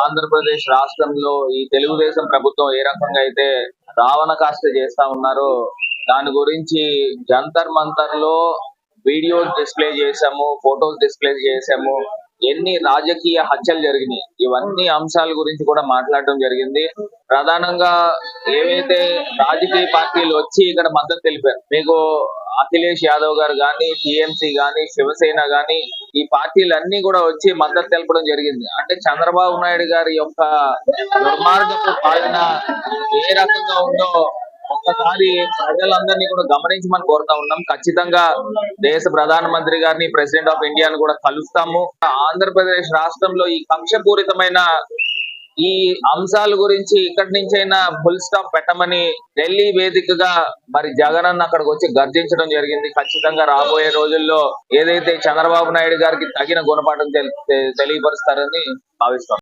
ఆంధ్రప్రదేశ్ రాష్ట్రంలో ఈ తెలుగుదేశం ప్రభుత్వం ఏ రకంగా అయితే రావణ కాష్ట చేస్తా ఉన్నారో దాని గురించి జంతర్ మంతర్ లో వీడియోస్ డిస్ప్లే చేశాము, ఫొటోస్ డిస్ప్లే చేశాము. ఎన్ని రాజకీయ హత్యలు జరిగినాయి, ఇవన్నీ అంశాల గురించి కూడా మాట్లాడడం జరిగింది. ప్రధానంగా ఏవైతే రాజకీయ పార్టీలు వచ్చి ఇక్కడ మద్దతు తెలిపారు, మీకు అఖిలేష్ యాదవ్ గారు గాని, టిఎంసీ గాని, శివసేన గాని, ఈ పార్టీలన్నీ కూడా వచ్చి మద్దతు తెలపడం జరిగింది. అంటే చంద్రబాబు నాయుడు గారి యొక్క దుర్మార్గపు పాలన ఏ రకంగా ఉందో ఒక్కసారి ప్రజలందరినీ కూడా గమనించమని కోరుతా ఉన్నాం. ఖచ్చితంగా దేశ ప్రధానమంత్రి గారిని, ప్రెసిడెంట్ ఆఫ్ ఇండియాను కూడా కలుస్తాము. ఆంధ్రప్రదేశ్ రాష్ట్రంలో ఈ కక్షపూరితమైన ఈ అంశాల గురించి ఇక్కడి నుంచైనా ఫుల్ స్టాప్ పెట్టమని ఢిల్లీ వేదికగా మరి జగన్ అన్న అక్కడికి వచ్చి గర్జించడం జరిగింది. ఖచ్చితంగా రాబోయే రోజుల్లో ఏదైతే చంద్రబాబు నాయుడు గారికి తగిన గుణపాఠం తెలియపరుస్తారని భావిస్తాం.